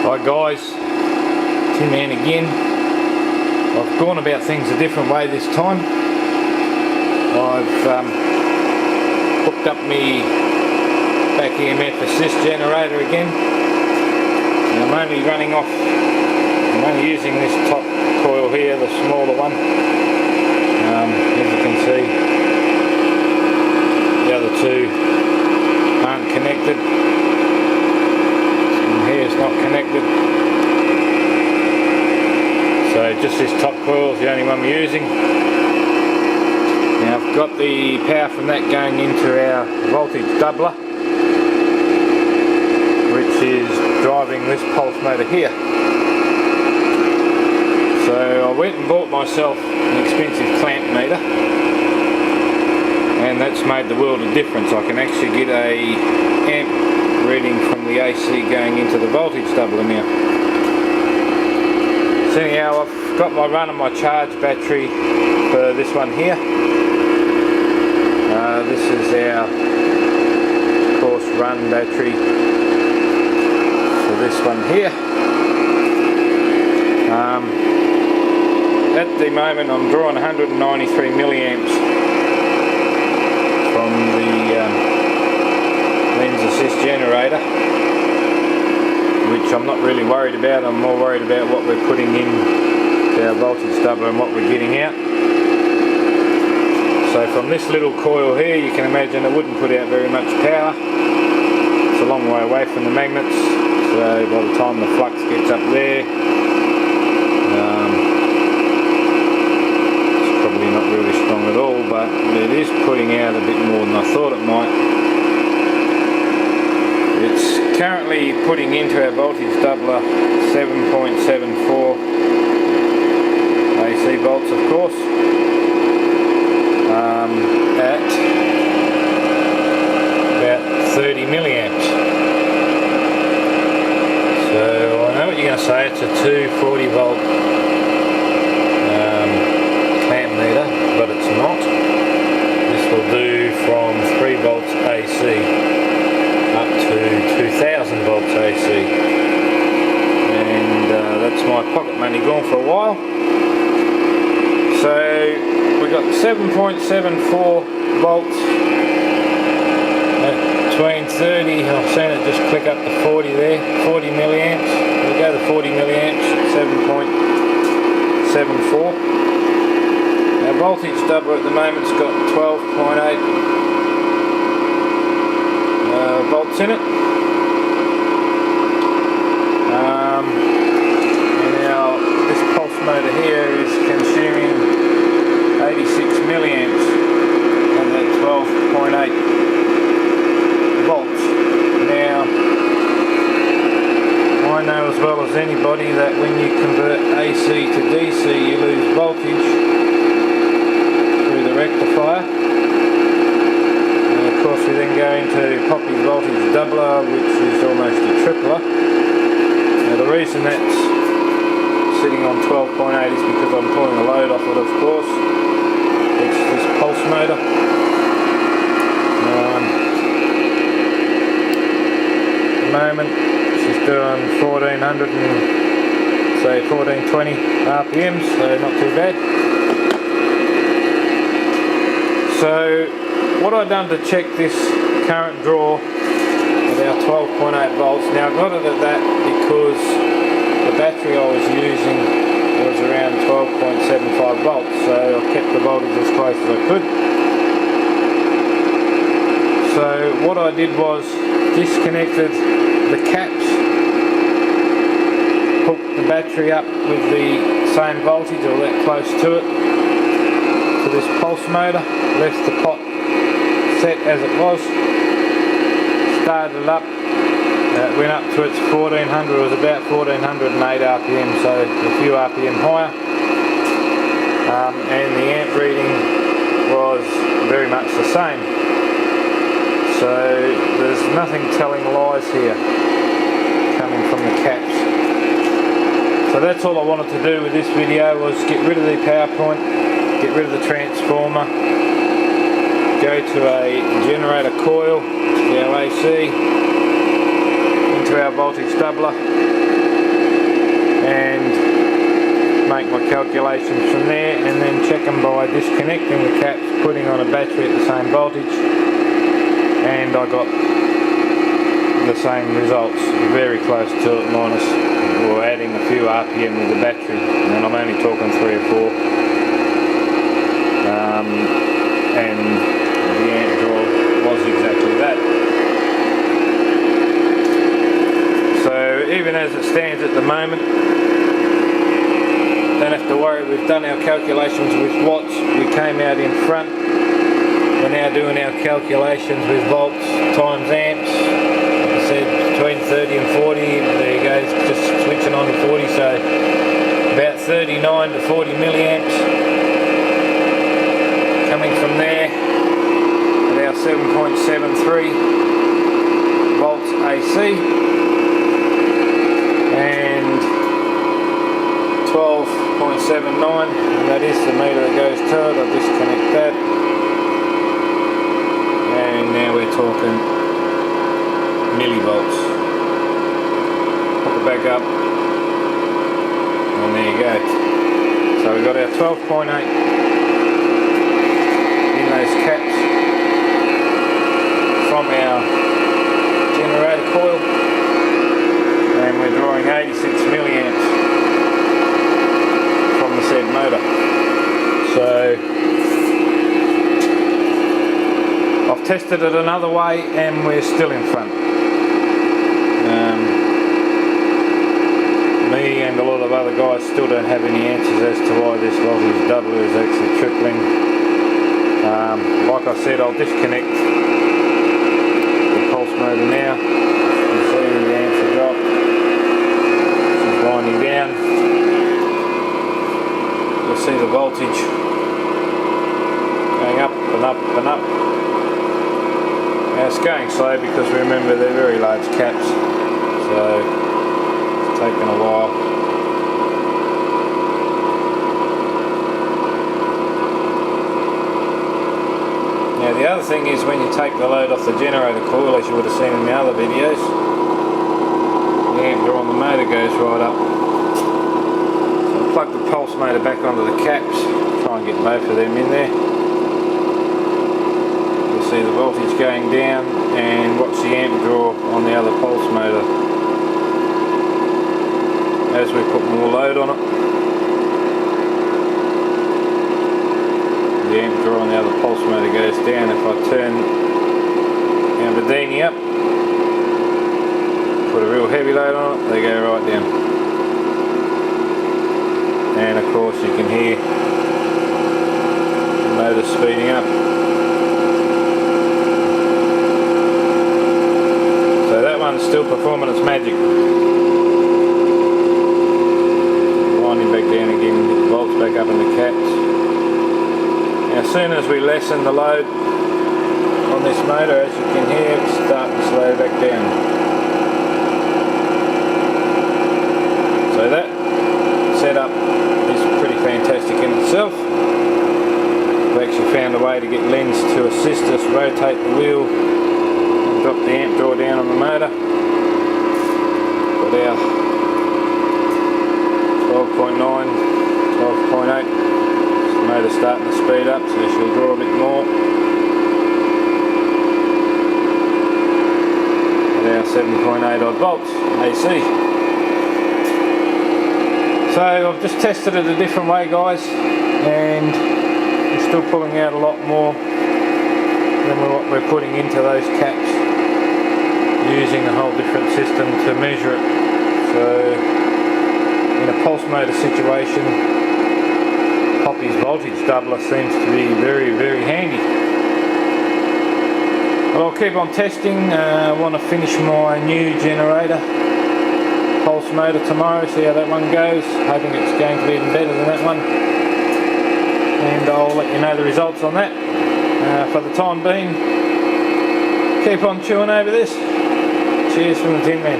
Hi guys, Tim Ann again. I've gone about things a different way this time. I've hooked up my back EMF assist generator again. And I'm only using this top coil here, the smaller one. As you can see, the other two aren't connected. It's not connected, so just this top coil is the only one we're using. Now I've got the power from that going into our voltage doubler, which is driving this pulse motor here. So I went and bought myself an expensive clamp meter, and that's made the world of difference. I can actually get a amp reading from the AC going into the voltage doubler now. So anyhow, I've got my run on my charge battery for this one here. This is our course run battery for this one here. At the moment I'm drawing 193 milliamps from the lens assist generator, which I'm not really worried about. I'm more worried about what we're putting in to our voltage doubler and what we're getting out. So from this little coil here, you can imagine it wouldn't put out very much power. It's a long way away from the magnets, so by the time the flux gets up there, it's probably not really strong at all, but it is putting out a bit more than I thought it might. It's currently putting into our voltage doubler 7.74 AC volts, of course, at about 30 milliamps. So I know what you're going to say, it's a 240 volt clamp meter, but it's not. This will do from 3 volts AC up to 2000 volts AC, and that's my pocket money gone for a while. So we got 7.74 volts at between 30, I've seen it just click up to 40 there, 40 milliamps. We'll go to 40 milliamps at 7.74. Our voltage doubler at the moment's got 12.8 volts in it. And now this pulse motor here is consuming 86 milliamps on that 12.8 volts. Now I know as well as anybody that when you convert AC to DC you lose voltage through the rectifier. Of course we then go into Poppy's voltage doubler, which is almost a tripler. Now the reason that's sitting on 12.8 is because I'm pulling a load off it, of course. It's this pulse motor. At the moment she's doing 1420 RPMs, so not too bad. So what I've done to check this current draw at our 12.8 volts, now I got it at that because the battery I was using was around 12.75 volts, so I kept the voltage as close as I could. So what I did was disconnected the caps, hooked the battery up with the same voltage or that close to it, to this pulse motor, left the pot set as it was, started it up, it went up to its 1400, it was about 1408 RPM, so a few RPM higher, and the amp reading was very much the same. So there's nothing telling lies here coming from the caps. So that's all I wanted to do with this video, was get rid of the power point, get rid of the transformer, go to a generator coil, our AC, into our voltage doubler, and make my calculations from there, and then check them by disconnecting the caps, putting on a battery at the same voltage, and I got the same results, very close to it, minus or adding a few RPM with the battery, and I'm only talking 3 or 4, and the amp draw was exactly that. So even as it stands at the moment, don't have to worry, we've done our calculations with watts, we came out in front, we're now doing our calculations with volts times amps. Like I said, between 30 and 40, there you go, just switching on to 40, so about 39 to 40 milliamps. Coming from there at our 7.73 volts AC, and 12.79, and that is the meter that goes to it. I'll disconnect that, and now we're talking millivolts. Hook it back up, and there you go. So we've got our 12.8 in those caps from our generator coil, and we're drawing 86 milliamps from the said motor. So I've tested it another way and we're still in front. Me and a lot of other guys still don't have any answers as to why this voltage doubler is actually tripling. Like I said, I'll disconnect the pulse motor now. You can see the amps have dropped. It's winding down. You'll see the voltage going up and up and up. Now it's going slow because remember they're very large caps, so it's taken a while. Now the other thing is, when you take the load off the generator coil, as you would have seen in the other videos, the amp draw on the motor goes right up. So I'll plug the pulse motor back onto the caps, try and get both of them in there. You'll see the voltage going down, and watch the amp draw on the other pulse motor as we put more load on it. The amp draw on the other pulse motor goes down. If I turn our Bedini up, put a real heavy load on it, they go right down. And of course you can hear the motor speeding up. So that one's still performing its magic. Winding back down again, get the volts back up in the caps. Now, as soon as we lessen the load on this motor, as you can hear, it's starting to slow back down. So that setup is pretty fantastic in itself. We actually found a way to get Lens to assist us rotate the wheel and drop the amp draw down on the motor. Got our 12.9, 12.8. The motor's starting to speed up, so she'll draw a bit more. At our 7.8 odd volts AC. So I've just tested it a different way, guys, and we're still pulling out a lot more than what we're putting into those caps, using a whole different system to measure it. So in a pulse motor situation, Poppy's voltage doubler seems to be very, very handy. Well, I'll keep on testing. I want to finish my new generator pulse motor tomorrow, see how that one goes, hoping it's going to be even better than that one, and I'll let you know the results on that. For the time being, keep on chewing over this. Cheers from the Tin Man.